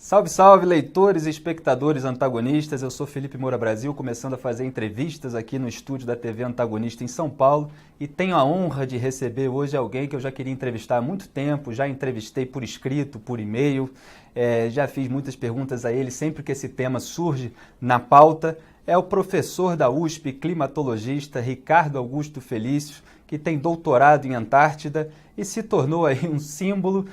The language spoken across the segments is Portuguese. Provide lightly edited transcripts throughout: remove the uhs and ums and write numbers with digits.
Salve, salve, leitores e espectadores antagonistas. Eu sou Felipe Moura Brasil, começando a fazer entrevistas aqui no estúdio da TV Antagonista em São Paulo e tenho a honra de receber hoje alguém que eu já queria entrevistar há muito tempo, já entrevistei por escrito, por e-mail, já fiz muitas perguntas a ele sempre que esse tema surge na pauta. É o professor da USP, climatologista Ricardo Augusto Felício, que tem doutorado em Antártida e se tornou aí um símbolo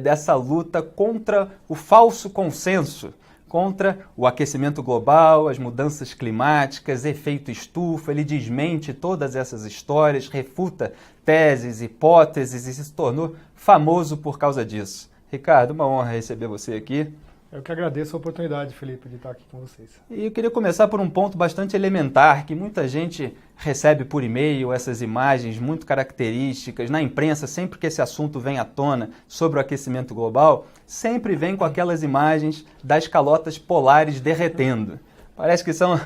dessa luta contra o falso consenso, contra o aquecimento global, as mudanças climáticas, efeito estufa. Ele desmente todas essas histórias, refuta teses, hipóteses e se tornou famoso por causa disso. Ricardo, uma honra receber você aqui. Eu que agradeço a oportunidade, Felipe, de estar aqui com vocês. E eu queria começar por um ponto bastante elementar, que muita gente recebe por e-mail essas imagens muito características. Na imprensa, sempre que esse assunto vem à tona sobre o aquecimento global, sempre vem com aquelas imagens das calotas polares derretendo. Parece que são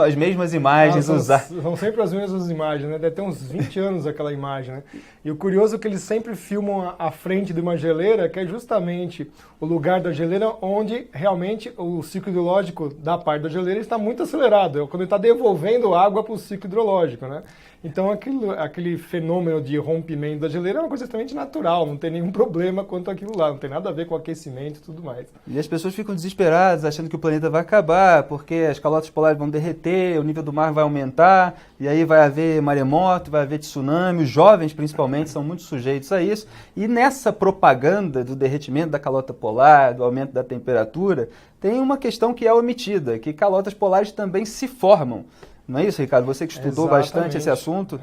as mesmas imagens usadas. São sempre as mesmas imagens, né? Deve ter uns 20 anos aquela imagem, né? E o curioso é que eles sempre filmam a frente de uma geleira, que é justamente o lugar da geleira onde realmente o ciclo hidrológico da parte da geleira está muito acelerado. É quando ele está devolvendo água para o ciclo hidrológico, né? Então aquele fenômeno de rompimento da geleira é uma coisa extremamente natural, não tem nenhum problema quanto aquilo lá, não tem nada a ver com aquecimento e tudo mais. E as pessoas ficam desesperadas, achando que o planeta vai acabar, porque as calotas polares vão derreter, o nível do mar vai aumentar, e aí vai haver maremoto, vai haver tsunami. Os jovens, principalmente, são muito sujeitos a isso. E nessa propaganda do derretimento da calota polar, do aumento da temperatura, tem uma questão que é omitida, que calotas polares também se formam. Não é isso, Ricardo? Você que estudou bastante esse assunto.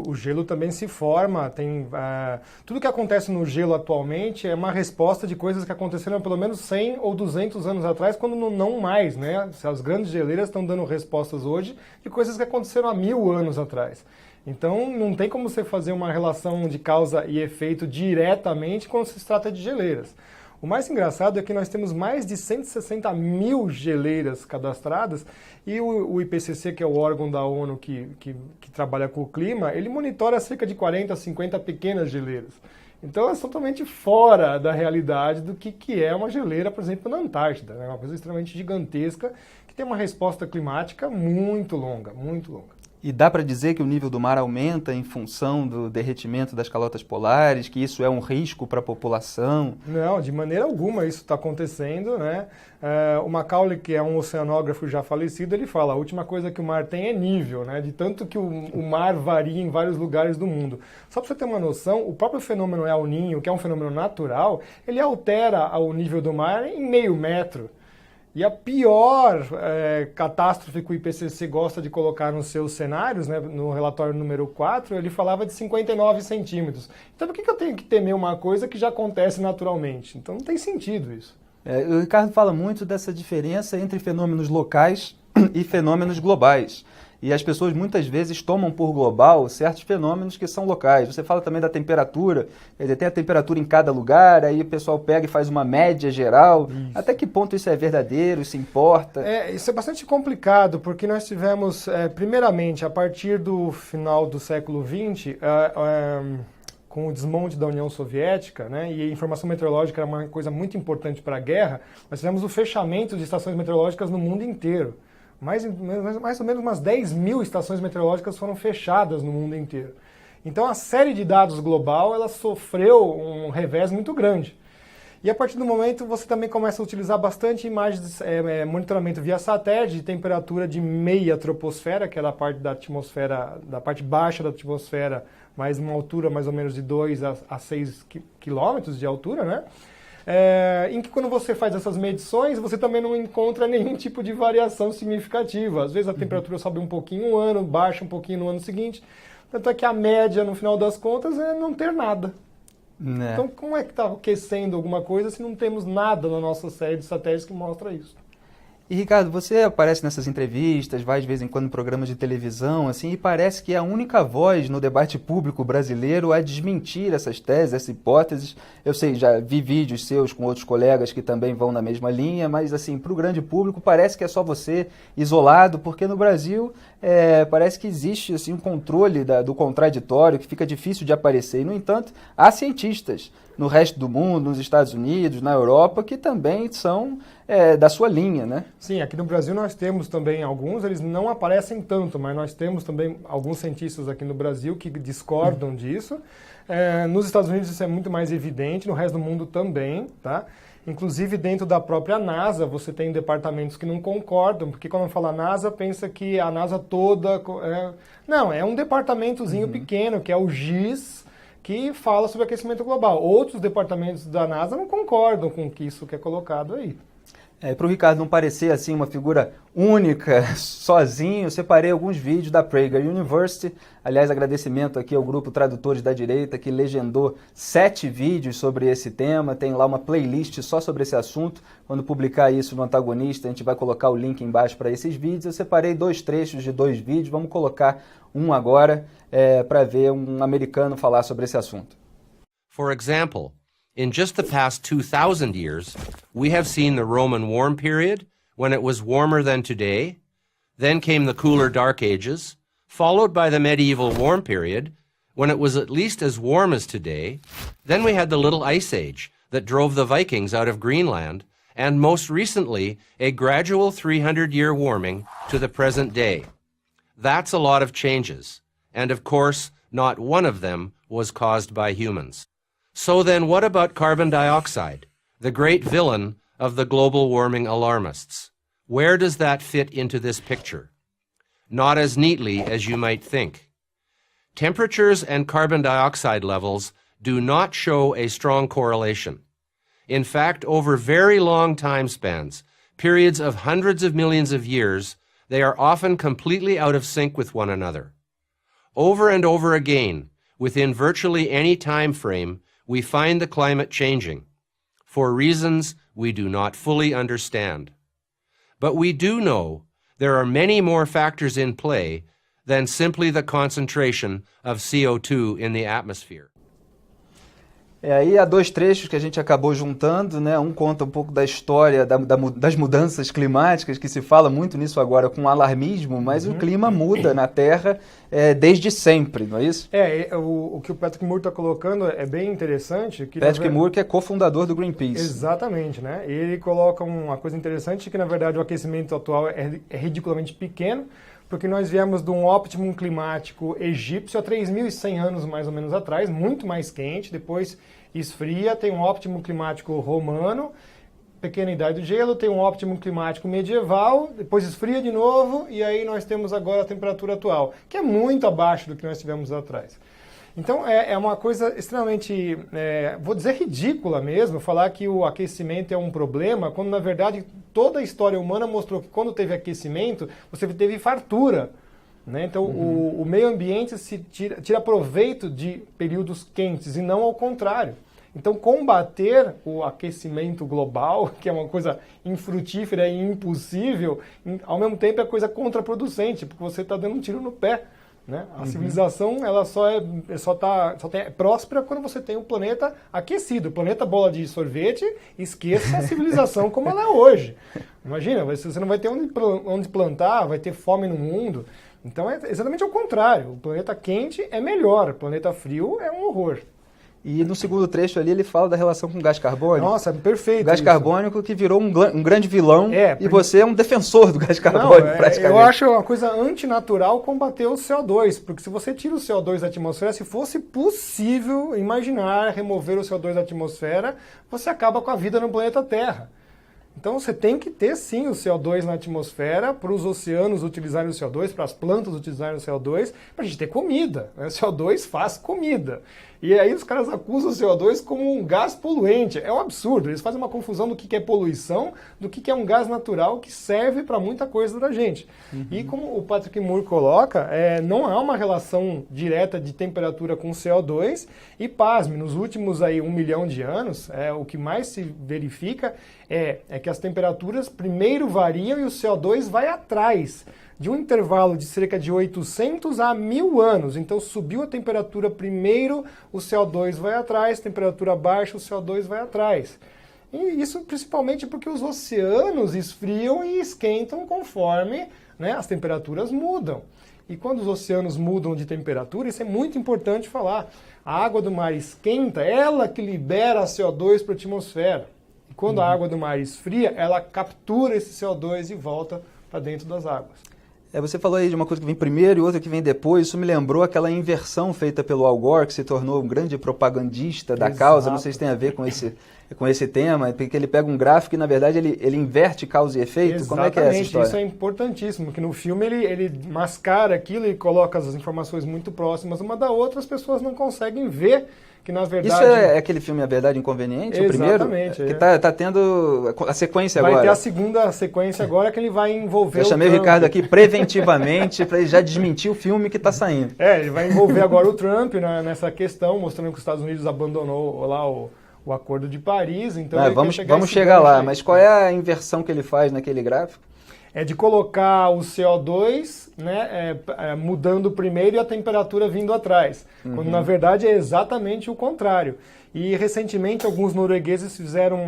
O gelo também se forma. Tudo que acontece no gelo atualmente é uma resposta de coisas que aconteceram há pelo menos 100 ou 200 anos atrás, quando não mais, né? As grandes geleiras estão dando respostas hoje de coisas que aconteceram há 1000 anos atrás. Então, não tem como você fazer uma relação de causa e efeito diretamente quando se trata de geleiras. O mais engraçado é que nós temos mais de 160 mil geleiras cadastradas e o IPCC, que é o órgão da ONU que trabalha com o clima, ele monitora cerca de 40, 50 pequenas geleiras. Então, é totalmente fora da realidade do que é uma geleira, por exemplo, na Antártida. É uma coisa extremamente gigantesca que tem uma resposta climática muito longa, muito longa. E dá para dizer que o nível do mar aumenta em função do derretimento das calotas polares, que isso é um risco para a população? Não, de maneira alguma isso está acontecendo, né? O Macaulay, que é um oceanógrafo já falecido, ele fala: a última coisa que o mar tem é nível, né? De tanto que o mar varia em vários lugares do mundo. Só para você ter uma noção, o próprio fenômeno El Niño, que é um fenômeno natural, ele altera o nível do mar em meio metro. E a pior catástrofe que o IPCC gosta de colocar nos seus cenários, né, no relatório número 4, ele falava de 59 centímetros. Então por que eu tenho que temer uma coisa que já acontece naturalmente? Então não tem sentido isso. O Ricardo fala muito dessa diferença entre fenômenos locais e fenômenos globais. E as pessoas muitas vezes tomam por global certos fenômenos que são locais. Você fala também da temperatura, quer dizer, tem a temperatura em cada lugar, aí o pessoal pega e faz uma média geral. Isso. Até que ponto isso é verdadeiro, isso importa? Isso é bastante complicado, porque nós tivemos, primeiramente, a partir do final do século XX, com o desmonte da União Soviética, né, e a informação meteorológica era uma coisa muito importante para a guerra, nós tivemos o fechamento de estações meteorológicas no mundo inteiro. Mais ou menos umas 10 mil estações meteorológicas foram fechadas no mundo inteiro. Então a série de dados global ela sofreu um revés muito grande. E a partir do momento você também começa a utilizar bastante imagens, monitoramento via satélite de temperatura de meia troposfera, que é da parte da atmosfera, da parte baixa da atmosfera, mais uma altura mais ou menos de 2 a 6 quilômetros de altura, né? Em que quando você faz essas medições, você também não encontra nenhum tipo de variação significativa. Às vezes a temperatura sobe um pouquinho um ano, baixa um pouquinho no ano seguinte. Tanto é que a média, no final das contas, é não ter nada. Então, como é que está aquecendo alguma coisa se não temos nada na nossa série de satélites que mostra isso? E, Ricardo, você aparece nessas entrevistas, vai de vez em quando em programas de televisão, assim, e parece que é a única voz no debate público brasileiro a desmentir essas teses, essas hipóteses. Eu sei, já vi vídeos seus com outros colegas que também vão na mesma linha, mas, assim, para o grande público parece que é só você isolado, porque no Brasil parece que existe, assim, um controle do contraditório que fica difícil de aparecer. E, no entanto, há cientistas no resto do mundo, nos Estados Unidos, na Europa, que também são da sua linha, né? Sim, aqui no Brasil nós temos também alguns, eles não aparecem tanto, mas nós temos também alguns cientistas aqui no Brasil que discordam disso. Nos Estados Unidos isso é muito mais evidente, no resto do mundo também, tá? Inclusive dentro da própria NASA você tem departamentos que não concordam, porque quando fala NASA, pensa que a NASA toda... Não, é um departamentozinho pequeno, que é o GIS, que fala sobre aquecimento global. Outros departamentos da NASA não concordam com isso que é colocado aí. Para o Ricardo não parecer assim uma figura única, sozinho, eu separei alguns vídeos da Prager University. Aliás, agradecimento aqui ao grupo Tradutores da Direita, que legendou 7 vídeos sobre esse tema. Tem lá uma playlist só sobre esse assunto. Quando publicar isso no Antagonista, a gente vai colocar o link embaixo para esses vídeos. Eu separei 2 trechos de 2 vídeos. Vamos colocar um agora para ver um americano falar sobre esse assunto. For example, in just the past 2,000 years, we have seen the Roman warm period, when it was warmer than today. Then came the cooler Dark Ages, followed by the medieval warm period, when it was at least as warm as today. Then we had the Little Ice Age that drove the Vikings out of Greenland, and most recently, a gradual 300-year warming to the present day. That's a lot of changes, and of course, not one of them was caused by humans. So then what about carbon dioxide, the great villain of the global warming alarmists? Where does that fit into this picture? Not as neatly as you might think. Temperatures and carbon dioxide levels do not show a strong correlation. In fact, over very long time spans, periods of hundreds of millions of years, they are often completely out of sync with one another. Over and over again, within virtually any time frame, we find the climate changing, for reasons we do not fully understand. But we do know there are many more factors in play than simply the concentration of CO2 in the atmosphere. Aí há 2 trechos que a gente acabou juntando, né? Um conta um pouco da história das mudanças climáticas, que se fala muito nisso agora com alarmismo, mas o clima muda na Terra desde sempre, não é isso? O que o Patrick Moore está colocando é bem interessante. Patrick Moore, que é cofundador do Greenpeace. Exatamente, né? Ele coloca uma coisa interessante, que na verdade o aquecimento atual é ridiculamente pequeno, porque nós viemos de um óptimo climático egípcio há 3.100 anos mais ou menos atrás, muito mais quente, depois esfria, tem um óptimo climático romano, pequena idade do gelo, tem um óptimo climático medieval, depois esfria de novo, e aí nós temos agora a temperatura atual, que é muito abaixo do que nós tivemos atrás. Então é uma coisa extremamente, vou dizer ridícula mesmo, falar que o aquecimento é um problema, quando na verdade toda a história humana mostrou que quando teve aquecimento, você teve fartura. Né? Então o meio ambiente tira proveito de períodos quentes e não ao contrário. Então combater o aquecimento global, que é uma coisa infrutífera e impossível, ao mesmo tempo é coisa contraproducente, porque você está dando um tiro no pé. Né? A civilização ela é próspera quando você tem um planeta aquecido. O planeta bola de sorvete, esqueça a civilização como ela é hoje. Imagina, você não vai ter onde plantar, vai ter fome no mundo. Então é exatamente ao contrário. O planeta quente é melhor, o planeta frio é um horror. E no segundo trecho ali ele fala da relação com o gás carbônico. Nossa, perfeito. O gás carbônico que virou um grande vilão porque... e você é um defensor do gás carbônico, praticamente. Eu acho uma coisa antinatural combater o CO2, porque se você tira o CO2 da atmosfera, se fosse possível imaginar remover o CO2 da atmosfera, você acaba com a vida no planeta Terra. Então você tem que ter sim o CO2 na atmosfera, para os oceanos utilizarem o CO2, para as plantas utilizarem o CO2, para a gente ter comida. Né? O CO2 faz comida. E aí os caras acusam o CO2 como um gás poluente. É um absurdo. Eles fazem uma confusão do que é poluição, do que é um gás natural que serve para muita coisa da gente. E como o Patrick Moore coloca, não há uma relação direta de temperatura com CO2. E pasme, nos últimos 1 milhão de anos, o que mais se verifica é que as temperaturas primeiro variam e o CO2 vai atrás, de um intervalo de cerca de 800 a 1.000 anos. Então subiu a temperatura primeiro, o CO2 vai atrás, temperatura baixa, o CO2 vai atrás. E isso principalmente porque os oceanos esfriam e esquentam conforme, né, as temperaturas mudam. E quando os oceanos mudam de temperatura, isso é muito importante falar. A água do mar esquenta, ela que libera CO2 para a atmosfera. E quando a água do mar esfria, ela captura esse CO2 e volta para dentro das águas. Você falou aí de uma coisa que vem primeiro e outra que vem depois. Isso me lembrou aquela inversão feita pelo Al Gore, que se tornou um grande propagandista da causa. Não sei se tem a ver com esse tema, porque ele pega um gráfico e, na verdade, ele inverte causa e efeito. Exatamente. Como é que é essa história? Isso é importantíssimo, que no filme ele mascara aquilo e coloca as informações muito próximas uma da outra, as pessoas não conseguem ver que, na verdade... Isso é aquele filme A Verdade Inconveniente, o primeiro? Exatamente. Que tá tendo a sequência agora. Vai ter a segunda sequência agora, que ele vai envolver Eu chamei o Ricardo aqui preventivamente para ele já desmentir o filme que está saindo. Ele vai envolver agora o Trump nessa questão, mostrando que os Estados Unidos abandonou lá o Acordo de Paris. Então vamos chegar lá, mas qual é a inversão que ele faz naquele gráfico? É de colocar o CO2 mudando primeiro e a temperatura vindo atrás, quando na verdade é exatamente o contrário. E recentemente alguns noruegueses fizeram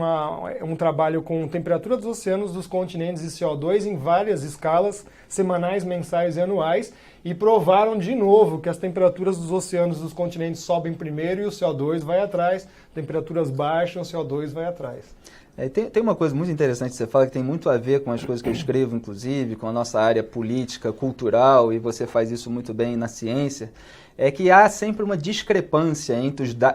um trabalho com temperatura dos oceanos, dos continentes e CO2 em várias escalas, semanais, mensais e anuais, e provaram de novo que as temperaturas dos oceanos dos continentes sobem primeiro e o CO2 vai atrás, temperaturas baixas, o CO2 vai atrás. Tem uma coisa muito interessante que você fala, que tem muito a ver com as coisas que eu escrevo, inclusive, com a nossa área política, cultural, e você faz isso muito bem na ciência, é que há sempre uma discrepância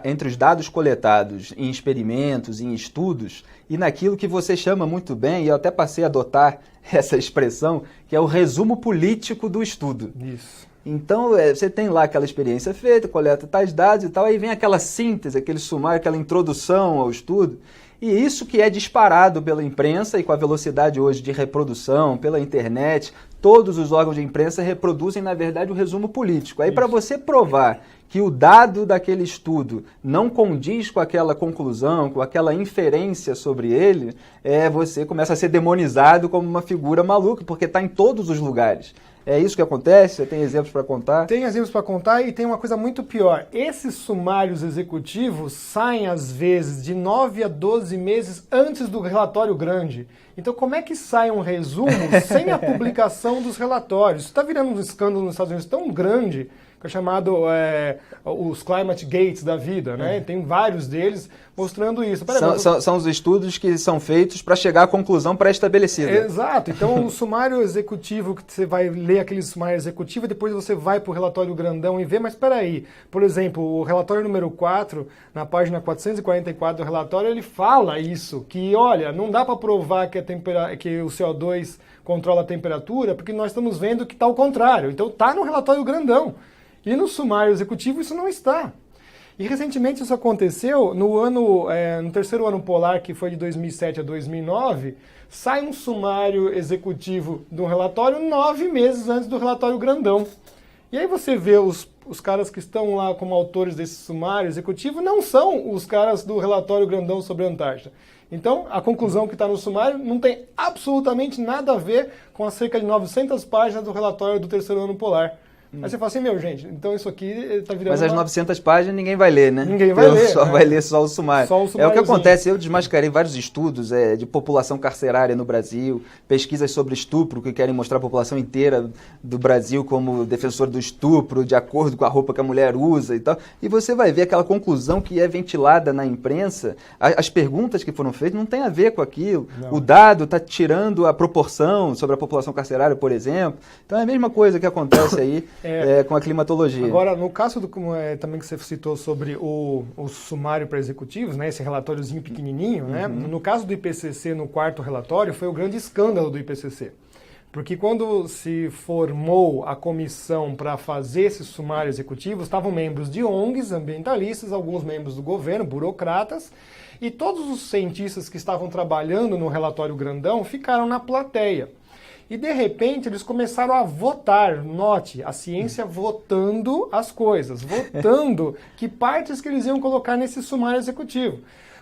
entre os dados coletados em experimentos, em estudos, e naquilo que você chama muito bem, e eu até passei a adotar essa expressão, que é o resumo político do estudo. Isso. Então, você tem lá aquela experiência feita, coleta tais dados e tal, aí vem aquela síntese, aquele sumário, aquela introdução ao estudo. E isso que é disparado pela imprensa, e com a velocidade hoje de reprodução, pela internet, todos os órgãos de imprensa reproduzem, na verdade, o resumo político. Aí, para você provar que o dado daquele estudo não condiz com aquela conclusão, com aquela inferência sobre ele, você começa a ser demonizado como uma figura maluca, porque está em todos os lugares. É isso que acontece? Você tem exemplos para contar? Tem exemplos para contar e tem uma coisa muito pior. Esses sumários executivos saem, às vezes, de 9 a 12 meses antes do relatório grande. Então, como é que sai um resumo sem a publicação dos relatórios? Isso está virando um escândalo nos Estados Unidos tão grande, que é chamado os Climate Gates da vida, né? Tem vários deles mostrando isso. São os estudos que são feitos para chegar à conclusão pré-estabelecida. Exato. Então, o sumário executivo, que você vai ler aquele sumário executivo e depois você vai para o relatório grandão e vê, mas espera aí. Por exemplo, o relatório número 4, na página 444 do relatório, ele fala isso, que, olha, não dá para provar que o CO2 controla a temperatura, porque nós estamos vendo que está o contrário. Então, está no relatório grandão. E no sumário executivo isso não está. E recentemente isso aconteceu no terceiro ano polar, que foi de 2007 a 2009, sai um sumário executivo do relatório 9 meses antes do relatório grandão. E aí você vê os caras que estão lá como autores desse sumário executivo não são os caras do relatório grandão sobre a Antártida. Então, a conclusão que está no sumário não tem absolutamente nada a ver com as cerca de 900 páginas do relatório do terceiro ano polar. Aí você fala assim, gente, então isso aqui está virando... Mas as 900 páginas ninguém vai ler, né? Ninguém vai ler. Vai ler só o sumário. É o que acontece, eu desmascarei vários estudos de população carcerária no Brasil, pesquisas sobre estupro, que querem mostrar a população inteira do Brasil como defensor do estupro, de acordo com a roupa que a mulher usa e tal. E você vai ver aquela conclusão que é ventilada na imprensa, as perguntas que foram feitas não tem a ver com aquilo. Não. O dado está tirando a proporção sobre a população carcerária, por exemplo. Então é a mesma coisa que acontece aí. Com a climatologia. Agora, no caso também que você citou sobre o sumário para executivos, né, esse relatóriozinho pequenininho, né, no caso do IPCC, no quarto relatório, foi o grande escândalo do IPCC. Porque quando se formou a comissão para fazer esse sumário executivo, estavam membros de ONGs ambientalistas, alguns membros do governo, burocratas, e todos os cientistas que estavam trabalhando no relatório grandão ficaram na plateia. E, de repente, eles começaram a votar, note, a ciência votando as coisas, votando que partes que eles iam colocar nesse sumário executivo.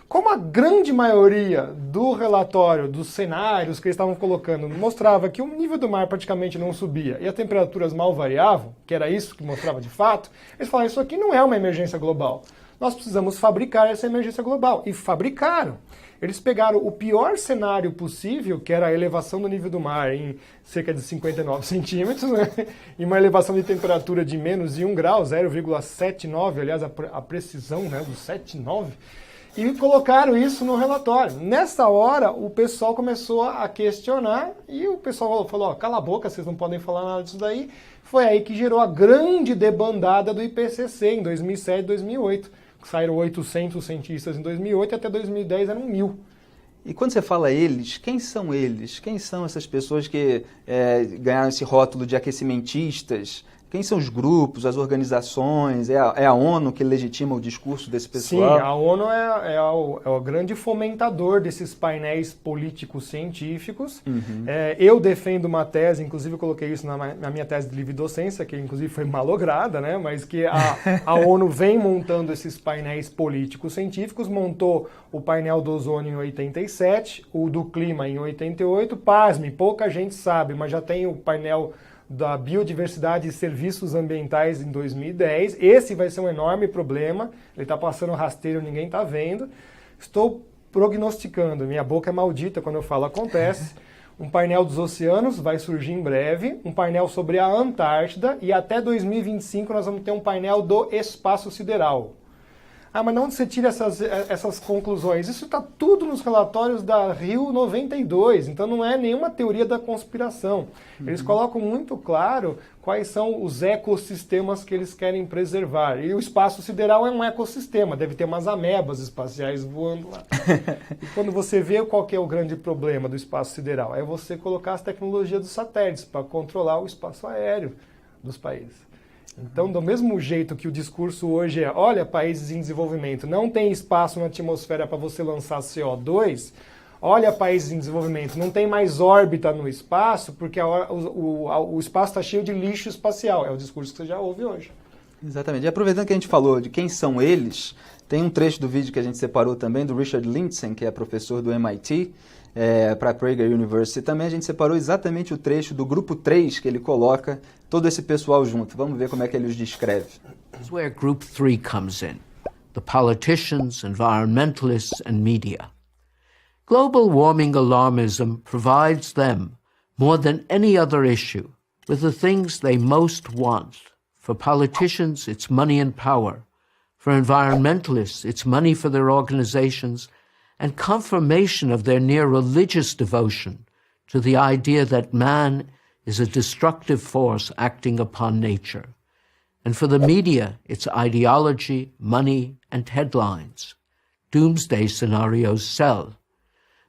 Como a grande maioria do relatório, dos cenários que eles estavam colocando, mostrava que o nível do mar praticamente não subia e as temperaturas mal variavam, que era isso que mostrava de fato, eles falaram, isso aqui não é uma emergência global. nós precisamos fabricar essa emergência global. E fabricaram. Eles pegaram o pior cenário possível, que era a elevação do nível do mar em cerca de 59 centímetros, né? E uma elevação de temperatura de menos de 1 grau, 0,79, aliás, a precisão, né, do 7,9, e colocaram isso no relatório. Nessa hora, o pessoal começou a questionar e o pessoal falou, cala a boca, vocês não podem falar nada disso daí. Foi aí que gerou a grande debandada do IPCC em 2007 e 2008. Saíram 800 cientistas em 2008 e até 2010 eram 1.000. E quando você fala eles, quem são eles? Quem são essas pessoas que ganharam esse rótulo de aquecimentistas? Quem são os grupos, as organizações? É a ONU que legitima o discurso desse pessoal? Sim, a ONU é o grande fomentador desses painéis políticos científicos. Uhum. Eu defendo uma tese, inclusive eu coloquei isso na minha tese de livre docência, que inclusive foi malograda, né? Mas que a ONU vem montando esses painéis políticos científicos, montou o painel do ozônio em 87, o do clima em 88, pasme, pouca gente sabe, mas já tem o painel da biodiversidade e serviços ambientais em 2010. Esse vai ser um enorme problema. Ele está passando rasteiro, ninguém está vendo. Estou prognosticando, minha boca é maldita quando eu falo acontece. Um painel dos oceanos vai surgir em breve, um painel sobre a Antártida e até 2025 nós vamos ter um painel do espaço sideral. Mas de onde você tira essas conclusões? Isso está tudo nos relatórios da Rio 92, então não é nenhuma teoria da conspiração. Eles colocam muito claro quais são os ecossistemas que eles querem preservar. E o espaço sideral é um ecossistema, deve ter umas amebas espaciais voando lá. E quando você vê qual que é o grande problema do espaço sideral, é você colocar as tecnologias dos satélites para controlar o espaço aéreo dos países. Então, do mesmo jeito que o discurso hoje é, olha, países em desenvolvimento, não tem espaço na atmosfera para você lançar CO2, olha, países em desenvolvimento, não tem mais órbita no espaço, porque o espaço está cheio de lixo espacial. É o discurso que você já ouve hoje. Exatamente. E aproveitando que a gente falou de quem são eles, tem um trecho do vídeo que a gente separou também, do Richard Lindzen, que é professor do MIT, para a Prager University. Também a gente separou exatamente o trecho do grupo 3 que ele coloca todo esse pessoal junto. Vamos ver como é que ele os descreve. That's where group 3 comes in. The politicians, environmentalists and media. Global warming alarmism provides them, more than any other issue, with the things they most want. For politicians, it's money and power. For environmentalists, it's money for their organizations and confirmation of their near religious devotion to the idea that man is a destructive force acting upon nature. And for the media, it's ideology, money, and headlines. Doomsday scenarios sell.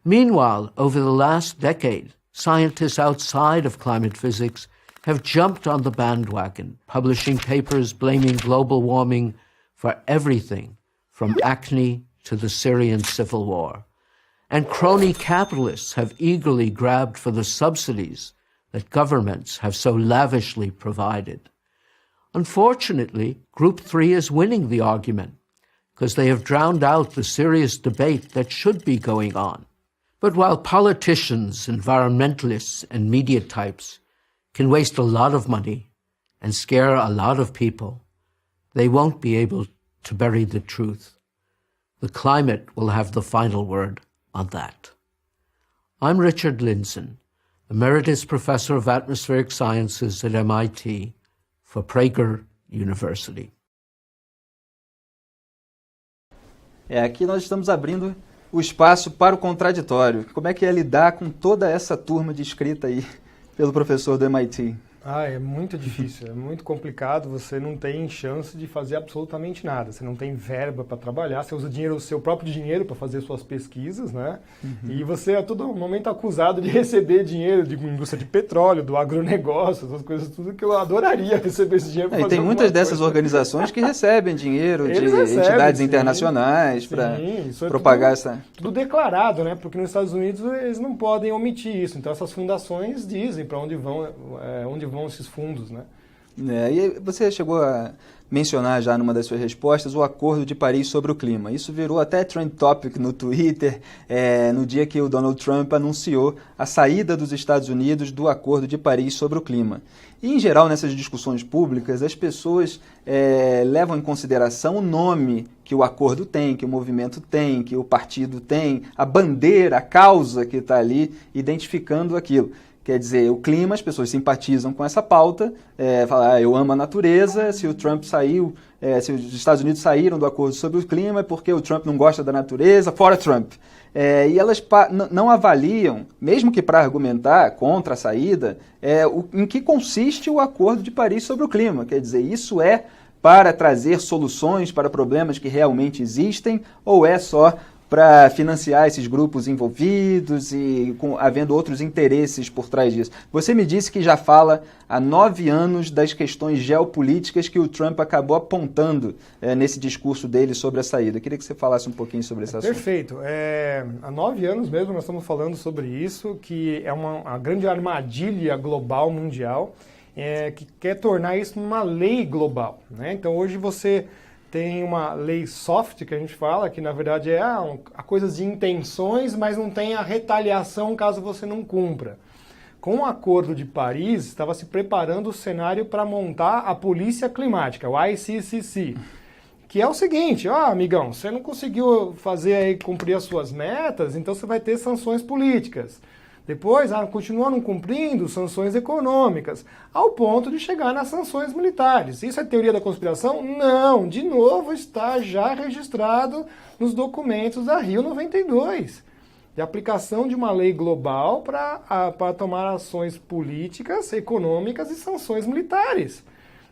Meanwhile, over the last decade, scientists outside of climate physics have jumped on the bandwagon, publishing papers blaming global warming for everything from acne to the Syrian civil war. And crony capitalists have eagerly grabbed for the subsidies that governments have so lavishly provided. Unfortunately, Group 3 is winning the argument because they have drowned out the serious debate that should be going on. But while politicians, environmentalists, and media types can waste a lot of money and scare a lot of people, they won't be able to bury the truth. The climate will have the final word on that. I'm Richard Lindzen, Emeritus Professor of Atmospheric Sciences at MIT for Prager University. Aqui nós estamos abrindo o espaço para o contraditório. Como é que é lidar com toda essa turma descrita aí pelo professor do MIT? É muito difícil, é muito complicado, você não tem chance de fazer absolutamente nada, você não tem verba para trabalhar, você usa o seu próprio dinheiro para fazer suas pesquisas, né? Uhum. E você é a todo momento acusado de receber dinheiro de indústria de petróleo, do agronegócio, essas coisas tudo que eu adoraria receber esse dinheiro para fazer. E tem muitas dessas organizações que recebem dinheiro de entidades internacionais para propagar essa... Tudo declarado, né? Porque nos Estados Unidos eles não podem omitir isso, então essas fundações dizem para onde vão esses fundos, né? E você chegou a mencionar já numa das suas respostas o Acordo de Paris sobre o clima. Isso virou até trend topic no Twitter no dia que o Donald Trump anunciou a saída dos Estados Unidos do Acordo de Paris sobre o clima. E, em geral, nessas discussões públicas, as pessoas levam em consideração o nome que o acordo tem, que o movimento tem, que o partido tem, a bandeira, a causa que está ali identificando aquilo. Quer dizer, o clima, as pessoas simpatizam com essa pauta, falam, eu amo a natureza, se o Trump saiu, se os Estados Unidos saíram do acordo sobre o clima é porque o Trump não gosta da natureza, fora Trump. E elas não avaliam, mesmo que para argumentar contra a saída, em que consiste o Acordo de Paris sobre o clima. Quer dizer, isso é para trazer soluções para problemas que realmente existem ou é só para financiar esses grupos envolvidos e havendo outros interesses por trás disso? Você me disse que já fala há 9 anos das questões geopolíticas que o Trump acabou apontando nesse discurso dele sobre a saída. Eu queria que você falasse um pouquinho sobre esse assunto. Perfeito. Há 9 anos mesmo nós estamos falando sobre isso, que é uma grande armadilha global, mundial, que quer tornar isso uma lei global, né? Então hoje você tem uma lei soft, que a gente fala, que na verdade é a coisa de intenções, mas não tem a retaliação caso você não cumpra. Com o Acordo de Paris, estava se preparando o cenário para montar a Polícia Climática, o ICCC, que é o seguinte, amigão, você não conseguiu fazer aí cumprir as suas metas, então você vai ter sanções políticas. Depois, continua não cumprindo, sanções econômicas, ao ponto de chegar nas sanções militares. Isso é teoria da conspiração? Não, de novo está já registrado nos documentos da Rio 92, de aplicação de uma lei global para tomar ações políticas, econômicas e sanções militares.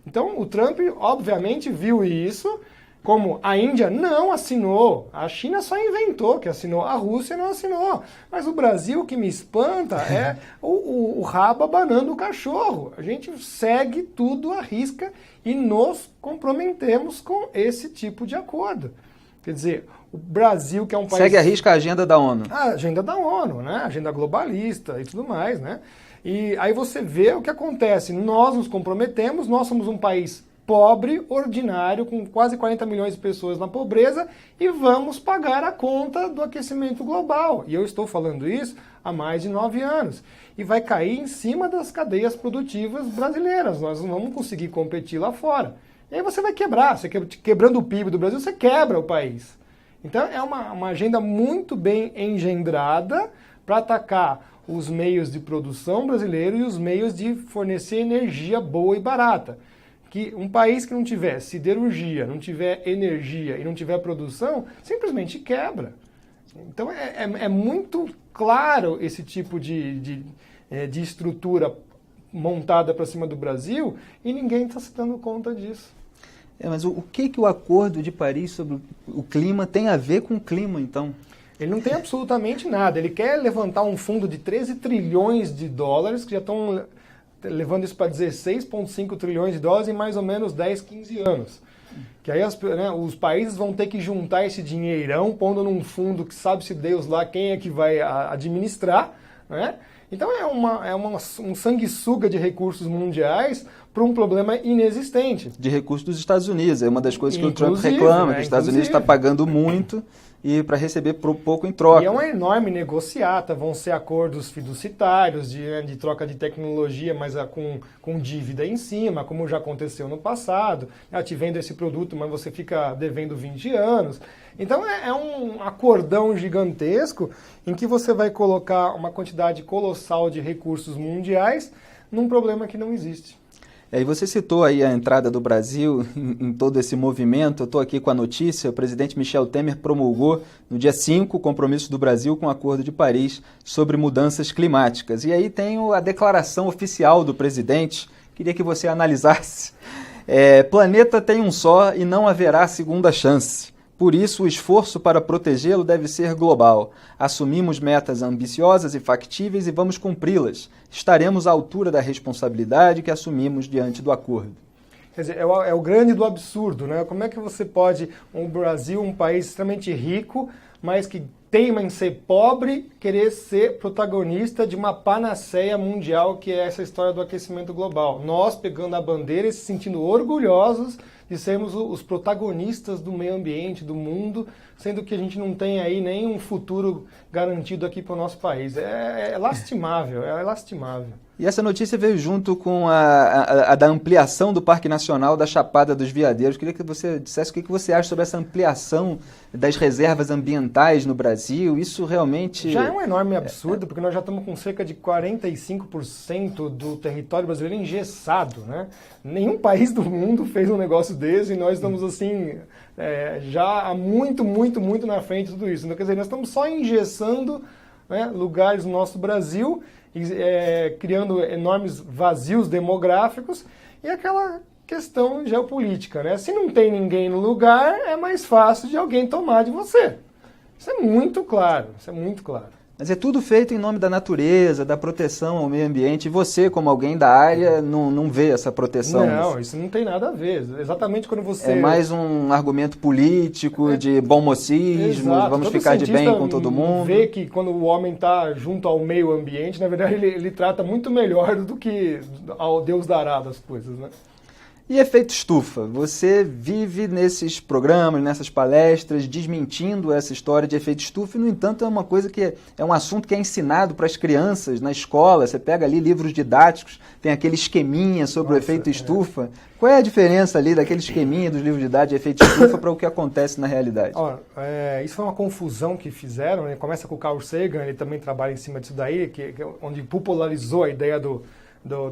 Então, o Trump, obviamente, viu isso. Como a Índia não assinou, a China só inventou que assinou, a Rússia não assinou. Mas o Brasil, o que me espanta é o rabo abanando o cachorro. A gente segue tudo à risca e nos comprometemos com esse tipo de acordo. Quer dizer, o Brasil, que é um país... Segue à risca a agenda da ONU. A agenda da ONU, né? A agenda globalista e tudo mais, né? E aí você vê o que acontece. Nós nos comprometemos, nós somos um país pobre, ordinário, com quase 40 milhões de pessoas na pobreza, e vamos pagar a conta do aquecimento global. E eu estou falando isso há mais de 9 anos. E vai cair em cima das cadeias produtivas brasileiras. Nós não vamos conseguir competir lá fora. E aí você vai quebrar. Você quebrando o PIB do Brasil, você quebra o país. Então é uma agenda muito bem engendrada para atacar os meios de produção brasileiro e os meios de fornecer energia boa e barata. Que um país que não tiver siderurgia, não tiver energia e não tiver produção, simplesmente quebra. Então é muito claro esse tipo de estrutura montada para cima do Brasil e ninguém está se dando conta disso. Mas o que o Acordo de Paris sobre o clima tem a ver com o clima, então? Ele não tem absolutamente nada. Ele quer levantar um fundo de 13 trilhões de dólares, que já estão levando isso para 16,5 trilhões de dólares em mais ou menos 10, 15 anos. Que aí os países vão ter que juntar esse dinheirão, pondo num fundo que sabe-se Deus lá quem é que vai administrar, né? Então um sanguessuga de recursos mundiais para um problema inexistente. De recursos dos Estados Unidos, é uma das coisas que o Trump reclama, que os Estados Unidos está pagando muito e para receber pouco em troca. E é uma enorme negociata, vão ser acordos fiduciários de troca de tecnologia, mas com dívida em cima, como já aconteceu no passado. Te vendo esse produto, mas você fica devendo 20 anos. Então é um acordão gigantesco em que você vai colocar uma quantidade colossal de recursos mundiais num problema que não existe. E você citou aí a entrada do Brasil em todo esse movimento. Eu estou aqui com a notícia. O presidente Michel Temer promulgou no dia 5 o compromisso do Brasil com o Acordo de Paris sobre mudanças climáticas. E aí tem a declaração oficial do presidente. Queria que você analisasse. Planeta tem um só e não haverá segunda chance. Por isso, o esforço para protegê-lo deve ser global. Assumimos metas ambiciosas e factíveis e vamos cumpri-las. Estaremos à altura da responsabilidade que assumimos diante do acordo. Quer dizer, é o grande do absurdo, né? Como é que você pode, o Brasil, um país extremamente rico, mas que teima em ser pobre, querer ser protagonista de uma panaceia mundial que é essa história do aquecimento global. Nós pegando a bandeira e se sentindo orgulhosos de sermos os protagonistas do meio ambiente, do mundo, sendo que a gente não tem aí nenhum futuro garantido aqui para o nosso país. É lastimável, é lastimável. E essa notícia veio junto com a da ampliação do Parque Nacional da Chapada dos Veadeiros. Queria que você dissesse o que você acha sobre essa ampliação das reservas ambientais no Brasil. Isso realmente... Já é um enorme absurdo, porque nós já estamos com cerca de 45% do território brasileiro engessado, né? Nenhum país do mundo fez um negócio desse e nós estamos assim, já há muito na frente de tudo isso. Então, quer dizer, nós estamos só engessando, né, lugares no nosso Brasil, criando enormes vazios demográficos e aquela questão geopolítica, né? Se não tem ninguém no lugar, é mais fácil de alguém tomar de você. Isso é muito claro, isso é muito claro. Mas é tudo feito em nome da natureza, da proteção ao meio ambiente. E você, como alguém da área, não vê essa proteção? Não, isso não tem nada a ver. Exatamente quando você... É mais um argumento político, de bom mocismo, vamos todo ficar de bem com todo mundo. Vê que quando o homem está junto ao meio ambiente, na verdade ele trata muito melhor do que ao Deus dará das coisas, né? E efeito estufa? Você vive nesses programas, nessas palestras, desmentindo essa história de efeito estufa, e, no entanto, é uma coisa que é um assunto que é ensinado para as crianças na escola. Você pega ali livros didáticos, tem aquele esqueminha sobre o efeito estufa. Qual é a diferença ali daquele esqueminha dos livros didáticos de efeito estufa para o que acontece na realidade? Isso foi uma confusão que fizeram, né? Começa com o Carl Sagan, ele também trabalha em cima disso daí, onde popularizou a ideia do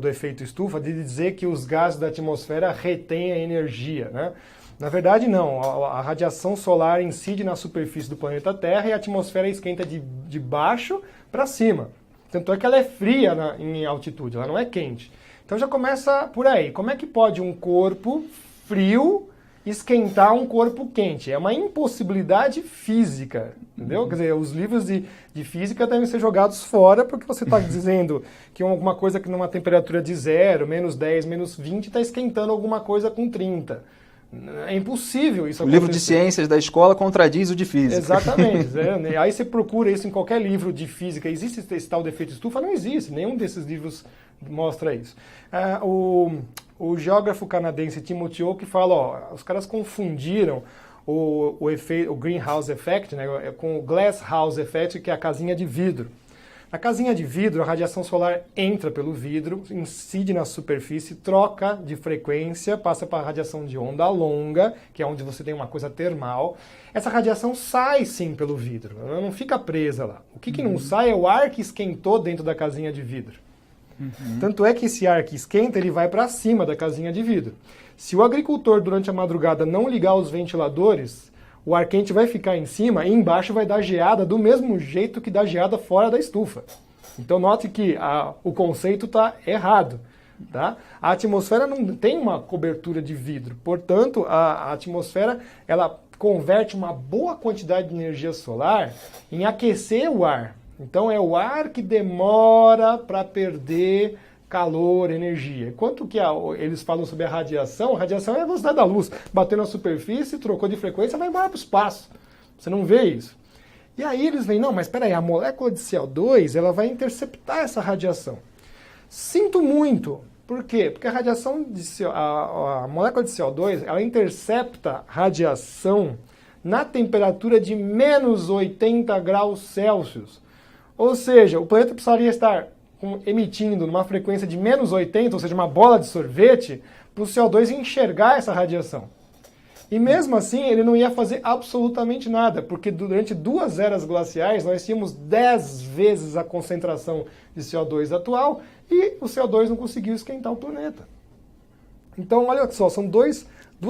efeito estufa, de dizer que os gases da atmosfera retêm a energia, né? Na verdade, não. A radiação solar incide na superfície do planeta Terra e a atmosfera esquenta de baixo para cima. Tanto é que ela é fria em altitude, ela não é quente. Então já começa por aí. Como é que pode um corpo frio esquentar um corpo quente? É uma impossibilidade física, entendeu? Quer dizer, os livros de física devem ser jogados fora porque você está dizendo que alguma coisa que numa temperatura de 0, menos 10, menos 20, está esquentando alguma coisa com 30. É impossível isso acontecer. O livro de ciências da escola contradiz o de física. Exatamente. Aí você procura isso em qualquer livro de física. Existe esse tal de efeito estufa? Não existe. Nenhum desses livros mostra isso. O geógrafo canadense Timothy Oakes fala, os caras confundiram o greenhouse effect, né, com o glasshouse effect, que é a casinha de vidro. Na casinha de vidro, a radiação solar entra pelo vidro, incide na superfície, troca de frequência, passa para a radiação de onda longa, que é onde você tem uma coisa termal. Essa radiação sai sim pelo vidro, ela não fica presa lá. O que não sai é o ar que esquentou dentro da casinha de vidro. Tanto é que esse ar que esquenta, ele vai para cima da casinha de vidro. Se o agricultor, durante a madrugada, não ligar os ventiladores, o ar quente vai ficar em cima e embaixo vai dar geada do mesmo jeito que dá geada fora da estufa. Então note que o conceito está errado. Tá? A atmosfera não tem uma cobertura de vidro, portanto a atmosfera ela converte uma boa quantidade de energia solar em aquecer o ar. Então é o ar que demora para perder calor, energia. Enquanto que eles falam sobre a radiação é a velocidade da luz. Bateu na superfície, trocou de frequência, vai embora para o espaço. Você não vê isso. E aí eles veem, não, mas espera aí, a molécula de CO2 ela vai interceptar essa radiação. Sinto muito. Por quê? Porque a radiação a molécula de CO2 ela intercepta radiação na temperatura de menos 80 graus Celsius. Ou seja, o planeta precisaria estar emitindo numa frequência de menos 80, ou seja, uma bola de sorvete, para o CO2 enxergar essa radiação. E mesmo assim, ele não ia fazer absolutamente nada, porque durante 2 eras glaciais nós tínhamos 10 vezes a concentração de CO2 atual e o CO2 não conseguiu esquentar o planeta. Então, olha só, são duas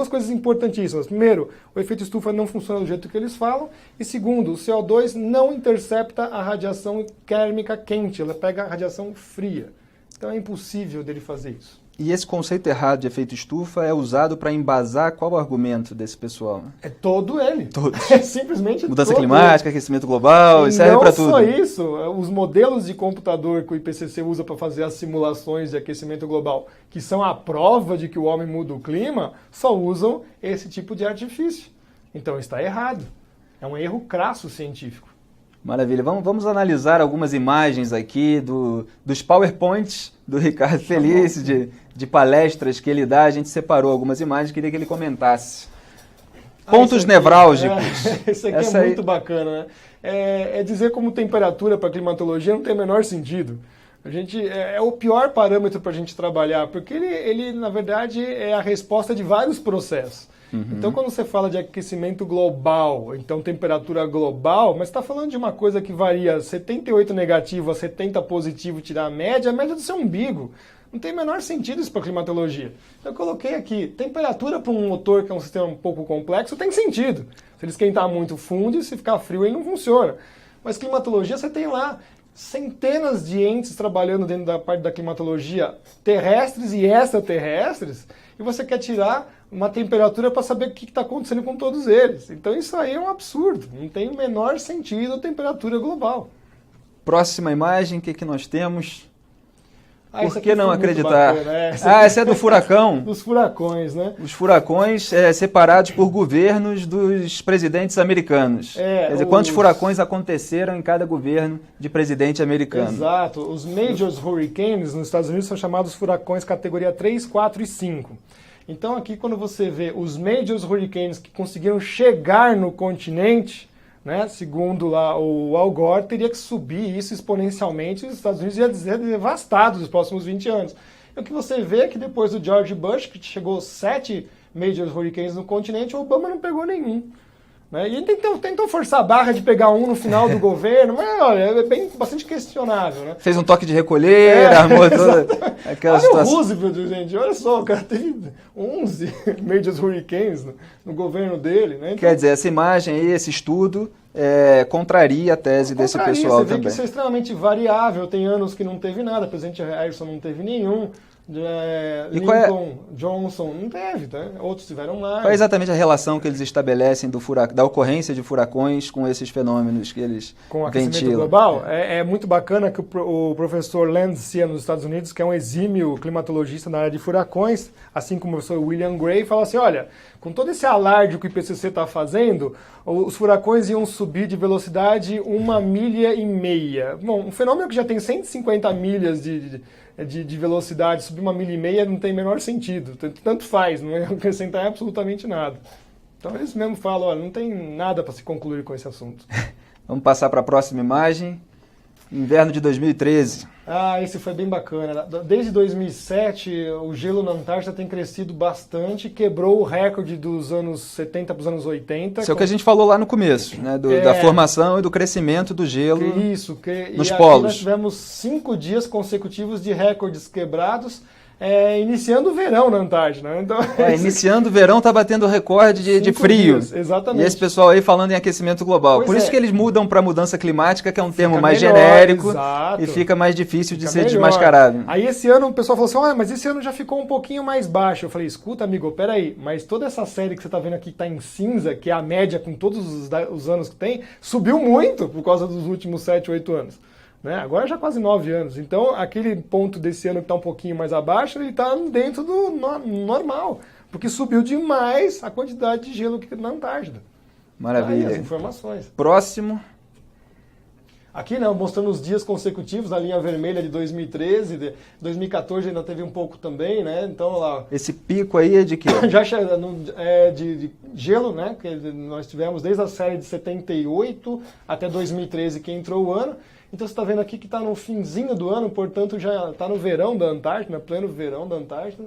coisas importantíssimas. Primeiro, o efeito estufa não funciona do jeito que eles falam. E segundo, o CO2 não intercepta a radiação térmica quente, ela pega a radiação fria. Então é impossível dele fazer isso. E esse conceito errado de efeito estufa é usado para embasar qual o argumento desse pessoal? Né? É todo ele. Todos. É simplesmente mudança climática, aquecimento global, serve para tudo. Não só isso, os modelos de computador que o IPCC usa para fazer as simulações de aquecimento global, que são a prova de que o homem muda o clima, só usam esse tipo de artifício. Então está errado. É um erro crasso científico. Maravilha. Vamos analisar algumas imagens aqui dos PowerPoints do Ricardo Felice, de palestras que ele dá. A gente separou algumas imagens, queria que ele comentasse. Pontos nevrálgicos. Isso aqui é muito bacana, né? É dizer como temperatura para climatologia não tem o menor sentido. É o pior parâmetro para a gente trabalhar, porque ele, na verdade, é a resposta de vários processos. Então, quando você fala de aquecimento global, então temperatura global, mas está falando de uma coisa que varia 78 negativo a 70 positivo, tirar a média do seu umbigo. Não tem o menor sentido isso para climatologia. Eu coloquei aqui, temperatura para um motor que é um sistema um pouco complexo tem sentido. Se ele esquentar muito, funde, se ficar frio, ele não funciona. Mas climatologia, você tem lá centenas de entes trabalhando dentro da parte da climatologia, terrestres e extraterrestres, e você quer tirar uma temperatura para saber o que está acontecendo com todos eles. Então isso aí é um absurdo, não tem o menor sentido a temperatura global. Próxima imagem, o que nós temos? Por que não foi acreditar? Bacana, essa é do furacão? Dos furacões, né? Os furacões separados por governos dos presidentes americanos. Quer dizer, quantos furacões aconteceram em cada governo de presidente americano? Exato. Os Major Hurricanes nos Estados Unidos são chamados furacões categoria 3, 4 e 5. Então aqui quando você vê os Major Hurricanes que conseguiram chegar no continente, né, segundo lá o Al Gore, teria que subir isso exponencialmente e os Estados Unidos iam ser devastados nos próximos 20 anos. E o que você vê é que depois do George Bush, que chegou 7 Major Hurricanes no continente, o Obama não pegou nenhum. Né? E ele tentou forçar a barra de pegar um no final do governo, mas olha, é bastante questionável. Né? Fez um toque de recolher, armou toda aquela situação. Olha o Roosevelt, gente, olha só, o cara teve 11 Major Hurricanes no governo dele. Né? Então, quer dizer, essa imagem aí, esse estudo, contraria a tese desse pessoal você vê também. Que isso é extremamente variável, tem anos que não teve nada, o presidente Harrison não teve nenhum, Lincoln, Johnson não teve, tá? Outros tiveram mais. Qual é exatamente a relação que eles estabelecem da ocorrência de furacões com esses fenômenos que eles com o aquecimento ventilam? global? É muito bacana que o professor Lancia nos Estados Unidos, que é um exímio climatologista na área de furacões, assim como o professor William Gray, fala assim, olha, com todo esse alarde que o IPCC está fazendo, os furacões iam subir de velocidade 1,5 milha. Bom, um fenômeno que já tem 150 milhas de velocidade, subir 1,5 milha não tem o menor sentido. Tanto faz, não vai acrescentar absolutamente nada. Então eles mesmo falam, olha, não tem nada para se concluir com esse assunto. Vamos passar para a próxima imagem. Inverno de 2013. Esse foi bem bacana. Desde 2007, o gelo na Antártida tem crescido bastante, quebrou o recorde dos anos 70 para os anos 80. Isso é o que a gente falou lá no começo, né? Da formação e do crescimento do gelo nos polos. Nós tivemos 5 dias consecutivos de recordes quebrados, iniciando o verão na Antártida. Né? Então, iniciando o verão está batendo recorde de frio. Dias, exatamente. E esse pessoal aí falando em aquecimento global. Pois Por isso que eles mudam para mudança climática, que é um termo mais melhor, genérico, exato. E fica mais difícil de ser melhor. desmascarado. Aí esse ano o pessoal falou assim, mas esse ano já ficou um pouquinho mais baixo. Eu falei, escuta amigo, peraí, mas toda essa série que você está vendo aqui que está em cinza, que é a média com todos os anos que tem, subiu muito por causa dos últimos 7, 8 anos. Né? Agora já quase 9 anos. Então, aquele ponto desse ano que está um pouquinho mais abaixo, ele está dentro do normal. Porque subiu demais a quantidade de gelo que na Antártida. Maravilha. Aí, as informações. Próximo. Aqui, né, mostrando os dias consecutivos, a linha vermelha de 2013, 2014 ainda teve um pouco também, né? Então, lá... Esse pico aí é de quê? Já de gelo, né? Que nós tivemos desde a série de 78 até 2013 que entrou o ano. Então você está vendo aqui que está no finzinho do ano, portanto já está no verão da Antártida, pleno verão da Antártida,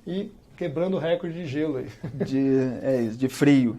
e quebrando o recorde de gelo aí. De frio.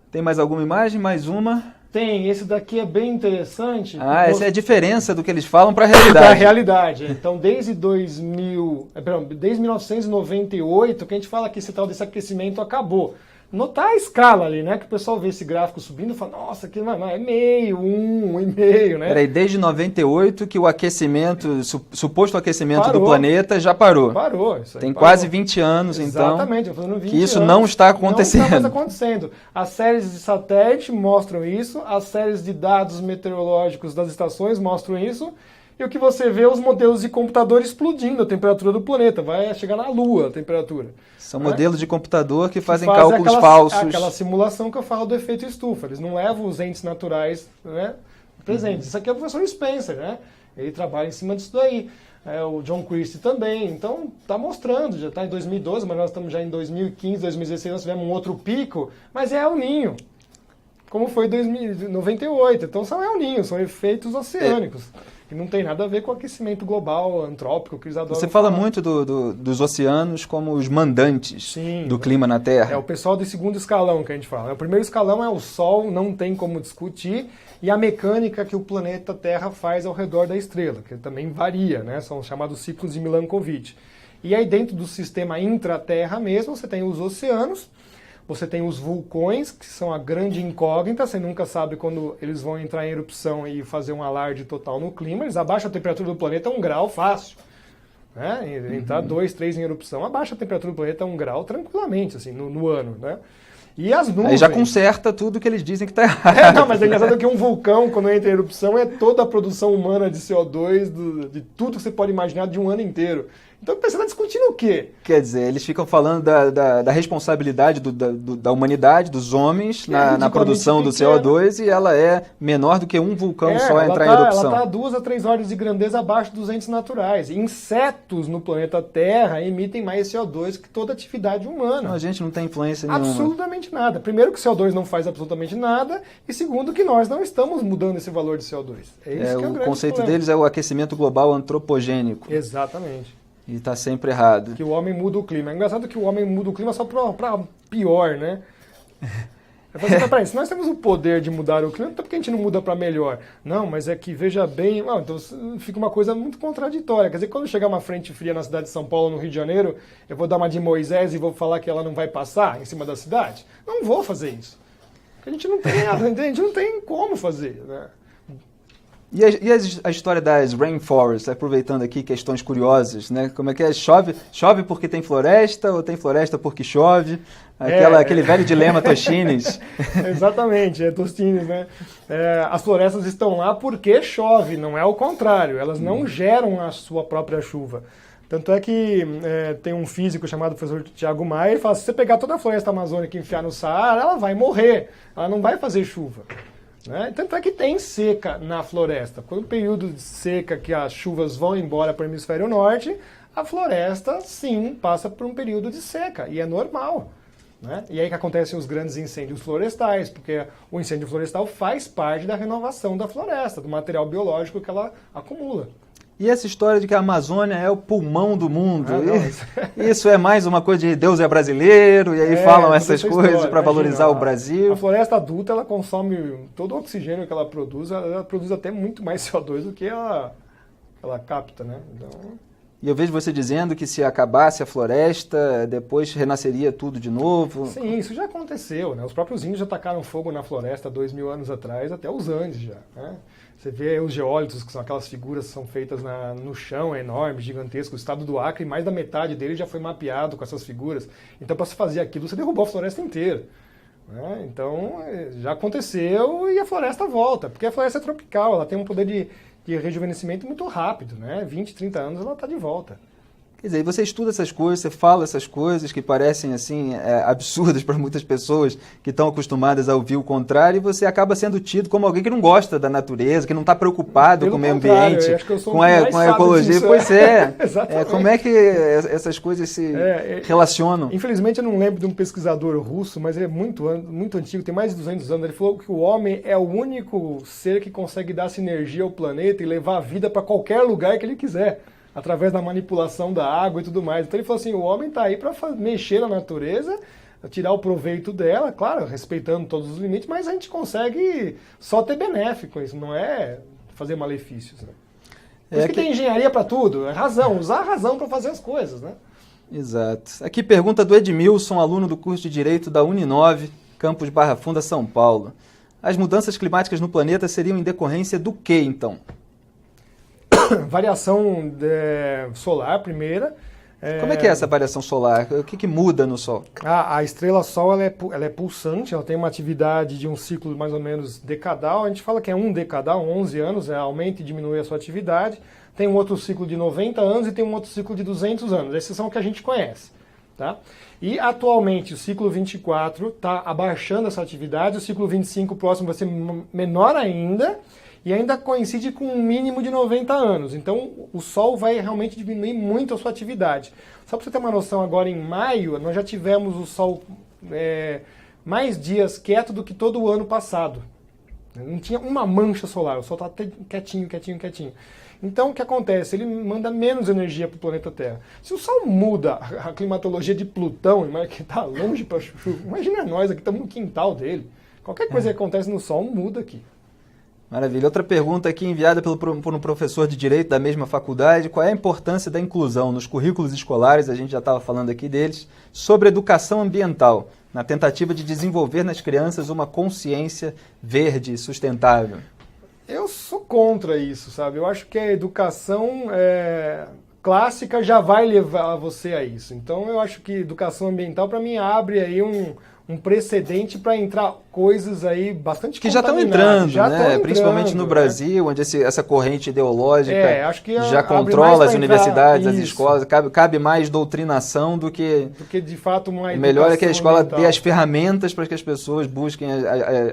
Tem mais alguma imagem? Mais uma? Tem, esse daqui é bem interessante. Essa é a diferença do que eles falam para a realidade. Para a realidade. Então, desde 1998, que a gente fala que esse tal desse aquecimento acabou. Notar a escala ali, né? Que o pessoal vê esse gráfico subindo e fala, nossa, que é meio, 1,5, né? Peraí, desde 98 que o aquecimento, suposto aquecimento do planeta já parou. Parou. Tem quase 20 anos, Exatamente, então, 20 que isso não está acontecendo. Não está mais acontecendo. As séries de satélite mostram isso, as séries de dados meteorológicos das estações mostram isso, E o que você vê é os modelos de computador explodindo a temperatura do planeta. Vai chegar na Lua a temperatura. São modelos de computador que fazem Fazem cálculos falsos. Aquela simulação que eu falo do efeito estufa. Eles não levam os entes naturais, né, presentes. Isso aqui é o professor Spencer, né? Ele trabalha em cima disso daí. O John Christie também. Então, está mostrando. Já está em 2012, mas nós estamos já em 2015, 2016, nós tivemos um outro pico. Mas é El Niño, como foi em 1998. Então, são El Niño, são efeitos oceânicos. Que não tem nada a ver com o aquecimento global, antrópico, que eles adoram. Você fala muito dos oceanos como os mandantes do clima na Terra. É o pessoal do segundo escalão que a gente fala. O primeiro escalão é o Sol, não tem como discutir, e a mecânica que o planeta Terra faz ao redor da estrela, que também varia, né? São chamados ciclos de Milankovitch. E aí dentro do sistema intra-Terra mesmo, você tem os oceanos, você tem os vulcões, que são a grande incógnita, você nunca sabe quando eles vão entrar em erupção e fazer um alarde total no clima. Eles abaixam a temperatura do planeta 1 grau fácil. Né? Entrar 2, 3 em erupção, abaixa a temperatura do planeta 1 grau tranquilamente, assim, no ano. Né? E as nuvens... Aí já conserta tudo que eles dizem que está errado. Não, mas é engraçado que um vulcão, quando entra em erupção, é toda a produção humana de CO2, de tudo que você pode imaginar de um ano inteiro. Então você está discutindo o quê? Quer dizer, eles ficam falando da responsabilidade da humanidade, dos homens, na produção do CO2, e ela é menor do que um vulcão só entrar em erupção. Ela está 2 a 3 ordens de grandeza abaixo dos entes naturais. Insetos no planeta Terra emitem mais CO2 que toda atividade humana. Então, a gente não tem influência nenhuma. Absolutamente nada. Primeiro que o CO2 não faz absolutamente nada, e segundo que nós não estamos mudando esse valor de CO2. É isso que é o grande conceito problema. deles é o aquecimento global antropogênico. Exatamente. E está sempre errado. Que o homem muda o clima. É engraçado que o homem muda o clima só para pior, né? Peraí, se nós temos o poder de mudar o clima, então por que a gente não muda para melhor? Não, mas é que, veja bem... então fica uma coisa muito contraditória. Quer dizer, quando chegar uma frente fria na cidade de São Paulo, no Rio de Janeiro, eu vou dar uma de Moisés e vou falar que ela não vai passar em cima da cidade? Não vou fazer isso. Porque a gente não tem como fazer, né? E a história das rainforests, aproveitando aqui questões curiosas, né? Como é que é? Chove porque tem floresta ou tem floresta porque chove? Aquele velho dilema Tostines. Exatamente, Tostines, né? As florestas estão lá porque chove, não é o contrário. Elas não geram a sua própria chuva. Tanto é que tem um físico chamado professor Tiago Maia, ele fala, se você pegar toda a floresta amazônica e enfiar no Saara, ela vai morrer, ela não vai fazer chuva. Né? Tanto é que tem seca na floresta. Quando o período de seca que as chuvas vão embora para o hemisfério norte, a floresta, sim, passa por um período de seca, e é normal. Né? E aí que acontecem os grandes incêndios florestais, porque o incêndio florestal faz parte da renovação da floresta, do material biológico que ela acumula. E essa história de que a Amazônia é o pulmão do mundo, isso é mais uma coisa de Deus é brasileiro, e aí falam essas coisas para valorizar o Brasil. A floresta adulta, ela consome todo o oxigênio que ela produz até muito mais CO2 do que ela capta, né? Então... E eu vejo você dizendo que se acabasse a floresta, depois renasceria tudo de novo. Sim, isso já aconteceu, né? Os próprios índios já tacaram fogo na floresta 2000 anos atrás, até os Andes já, né? Você vê os geólitos, que são aquelas figuras que são feitas no chão, enormes, gigantescos. O estado do Acre, mais da metade dele já foi mapeado com essas figuras. Então, para se fazer aquilo, você derrubou a floresta inteira. Né? Então, já aconteceu e a floresta volta. Porque a floresta é tropical, ela tem um poder de rejuvenescimento muito rápido. Né? 20, 30 anos ela está de volta. Quer dizer, você estuda essas coisas, você fala essas coisas que parecem assim absurdas para muitas pessoas que estão acostumadas a ouvir o contrário, e você acaba sendo tido como alguém que não gosta da natureza, que não está preocupado com o meio ambiente, com a ecologia. Disso, pois é. Como é que essas coisas se relacionam? Infelizmente eu não lembro de um pesquisador russo, mas ele é muito antigo, tem mais de 200 anos. Ele falou que o homem é o único ser que consegue dar sinergia ao planeta e levar a vida para qualquer lugar que ele quiser, através da manipulação da água e tudo mais. Então ele falou assim, o homem está aí para mexer na natureza, tirar o proveito dela, claro, respeitando todos os limites, mas a gente consegue só ter benéfico isso, não é fazer malefícios. Né? Por isso que tem engenharia para tudo, é razão, usar a razão para fazer as coisas. Né? Exato. Aqui pergunta do Edmilson, aluno do curso de Direito da Uninove, campus Barra Funda, São Paulo. As mudanças climáticas no planeta seriam em decorrência do que, então? Variação solar, primeira, Como é que é essa variação solar? O que muda no Sol? A estrela Sol ela é pulsante, ela tem uma atividade de um ciclo mais ou menos decadal. A gente fala que é um decadal, 11 anos, aumenta e diminui a sua atividade. Tem um outro ciclo de 90 anos e tem um outro ciclo de 200 anos. Esses são o que a gente conhece. Tá? E atualmente o ciclo 24 está abaixando essa atividade, o ciclo 25 próximo vai ser menor ainda, e ainda coincide com um mínimo de 90 anos. Então, o Sol vai realmente diminuir muito a sua atividade. Só para você ter uma noção, agora em maio, nós já tivemos o Sol mais dias quieto do que todo o ano passado. Não tinha uma mancha solar, o Sol está quietinho. Então, o que acontece? Ele manda menos energia para o planeta Terra. Se o Sol muda a climatologia de Plutão, que está longe para chuchu, imagina nós aqui, estamos no quintal dele. Qualquer coisa que acontece no Sol muda aqui. Maravilha. Outra pergunta aqui enviada por um professor de Direito da mesma faculdade. Qual é a importância da inclusão nos currículos escolares, a gente já estava falando aqui deles, sobre educação ambiental, na tentativa de desenvolver nas crianças uma consciência verde e sustentável? Eu sou contra isso, sabe? Eu acho que a educação clássica já vai levar você a isso. Então eu acho que educação ambiental, para mim, abre aí um precedente para entrar coisas aí bastante que já estão entrando, né? Principalmente no Brasil, onde essa corrente ideológica acho que já controla as universidades, as escolas. Cabe mais doutrinação do que de fato uma educação. O melhor é que a escola dê as ferramentas para que as pessoas busquem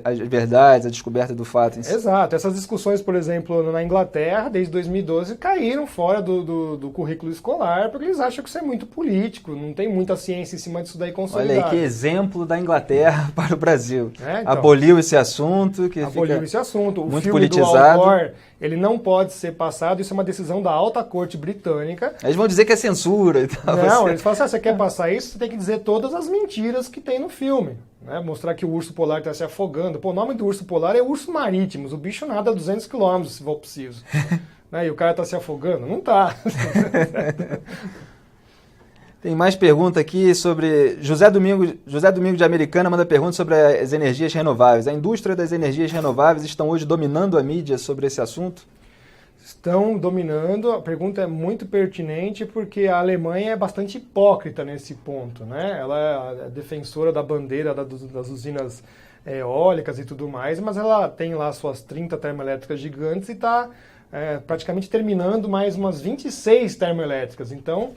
as verdades, a descoberta do fato em si. Exato. Essas discussões, por exemplo, na Inglaterra, desde 2012, caíram fora do currículo escolar, porque eles acham que isso é muito político, não tem muita ciência em cima disso daí consolidado. Olha aí que exemplo da Inglaterra para o Brasil. Então, aboliu esse assunto, que aboliu esse assunto. O muito filme politizado. Do Al Gore, ele não pode ser passado, isso é uma decisão da alta corte britânica. Eles vão dizer que é censura e tal. Não, eles falam assim, você quer passar isso, você tem que dizer todas as mentiras que tem no filme. Né? Mostrar que o urso polar está se afogando. Pô, o nome do urso polar é urso marítimos, o bicho nada a 200 km se for preciso. Né? E o cara está se afogando? Não está. Tem mais pergunta aqui sobre... José Domingo de Americana manda pergunta sobre as energias renováveis. A indústria das energias renováveis estão hoje dominando a mídia sobre esse assunto? Estão dominando. A pergunta é muito pertinente porque a Alemanha é bastante hipócrita nesse ponto. Né? Ela é a defensora da bandeira das usinas eólicas e tudo mais, mas ela tem lá suas 30 termoelétricas gigantes e está praticamente terminando mais umas 26 termoelétricas. Então...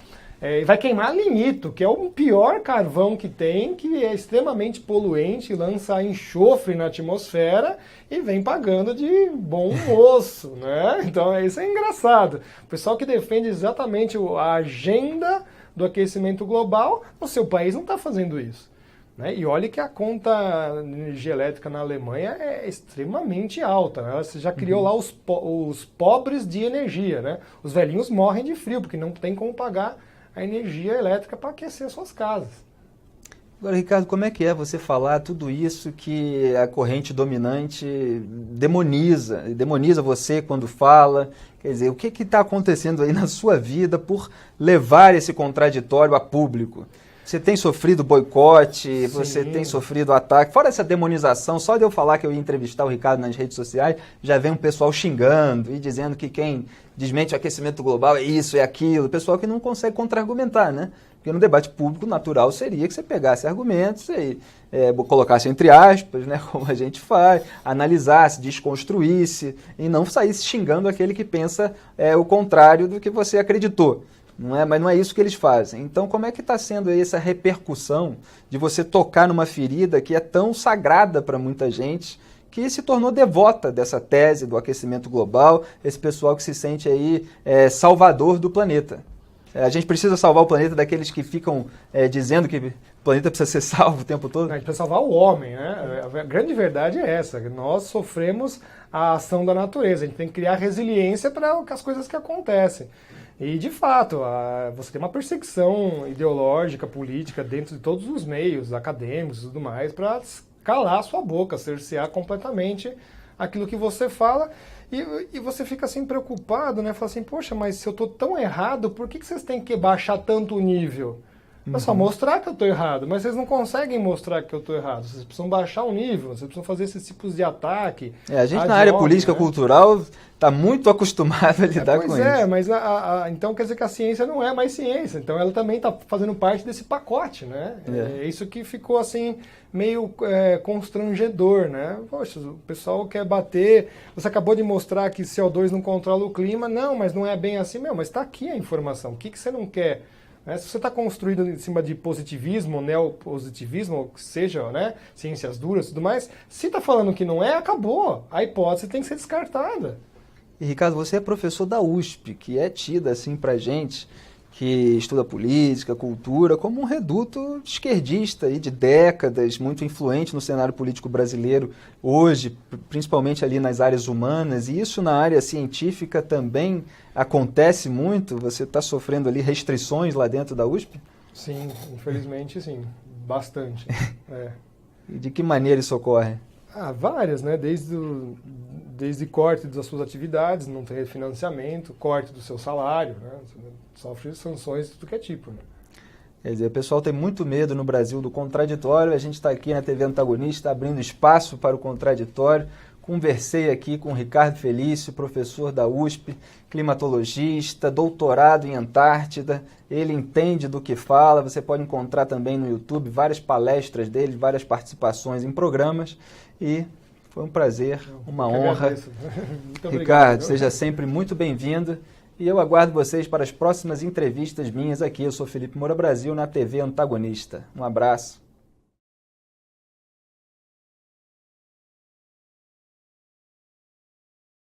vai queimar lignito, que é o pior carvão que tem, que é extremamente poluente, lança enxofre na atmosfera e vem pagando de bom moço, né? Então isso é engraçado. O pessoal que defende exatamente a agenda do aquecimento global, o seu país não está fazendo isso. Né? E olha que a conta de energia elétrica na Alemanha é extremamente alta. Né? Você já criou lá os pobres de energia. Né? Os velhinhos morrem de frio, porque não tem como pagar a energia elétrica para aquecer suas casas. Agora, Ricardo, como é que é você falar tudo isso que a corrente dominante demoniza você quando fala? Quer dizer, o que está acontecendo aí na sua vida por levar esse contraditório a público? Você tem sofrido boicote, você tem sofrido ataque. Fora essa demonização, só de eu falar que eu ia entrevistar o Ricardo nas redes sociais, já vem um pessoal xingando e dizendo que quem desmente o aquecimento global é isso, é aquilo. O pessoal que não consegue contra-argumentar, né? Porque no debate público natural seria que você pegasse argumentos e colocasse entre aspas, né, como a gente faz, analisasse, desconstruísse e não saísse xingando aquele que pensa o contrário do que você acreditou. Mas não é isso que eles fazem. Então, como é que está sendo aí essa repercussão de você tocar numa ferida que é tão sagrada para muita gente, que se tornou devota dessa tese do aquecimento global, esse pessoal que se sente aí salvador do planeta? A gente precisa salvar o planeta daqueles que ficam dizendo que o planeta precisa ser salvo o tempo todo? A gente precisa salvar o homem, né? A grande verdade é essa, nós sofremos a ação da natureza, a gente tem que criar resiliência para as coisas que acontecem. E, de fato, você tem uma perseguição ideológica, política, dentro de todos os meios acadêmicos e tudo mais, para calar a sua boca, cercear completamente aquilo que você fala. E você fica assim preocupado, né? Fala assim, poxa, mas se eu estou tão errado, por que vocês têm que baixar tanto o nível? É só mostrar que eu estou errado, mas vocês não conseguem mostrar que eu estou errado. Vocês precisam baixar o nível, vocês precisam fazer esses tipos de ataque. A gente na área política cultural está muito acostumado a lidar com isso. Pois é, mas então quer dizer que a ciência não é mais ciência. Então ela também está fazendo parte desse pacote, né? É isso que ficou assim meio constrangedor, né? Poxa, o pessoal quer bater. Você acabou de mostrar que CO2 não controla o clima. Não, mas não é bem assim mesmo. Mas está aqui a informação. O que você não quer? Se você está construído em cima de positivismo, neopositivismo, que seja, né, ciências duras e tudo mais, se está falando que não é, acabou. A hipótese tem que ser descartada. E, Ricardo, você é professor da USP, que é tida, assim, pra gente, que estuda política, cultura, como um reduto esquerdista aí de décadas, muito influente no cenário político brasileiro hoje, principalmente ali nas áreas humanas, e isso na área científica também acontece muito? Você está sofrendo ali restrições lá dentro da USP? Sim, infelizmente sim, bastante. E de que maneira isso ocorre? Várias, né? Desde corte das suas atividades, não ter financiamento, corte do seu salário, né? Sofre sanções de tudo que é tipo, né? Quer dizer, o pessoal tem muito medo no Brasil do contraditório, a gente está aqui na TV Antagonista abrindo espaço para o contraditório. Conversei aqui com o Ricardo Felício, professor da USP, climatologista, doutorado em Antártida. Ele entende do que fala, você pode encontrar também no YouTube várias palestras dele, várias participações em programas. E foi um prazer, uma honra. Muito obrigado, Ricardo, seja sempre muito bem-vindo. E eu aguardo vocês para as próximas entrevistas minhas aqui. Eu sou Felipe Moura Brasil, na TV Antagonista. Um abraço.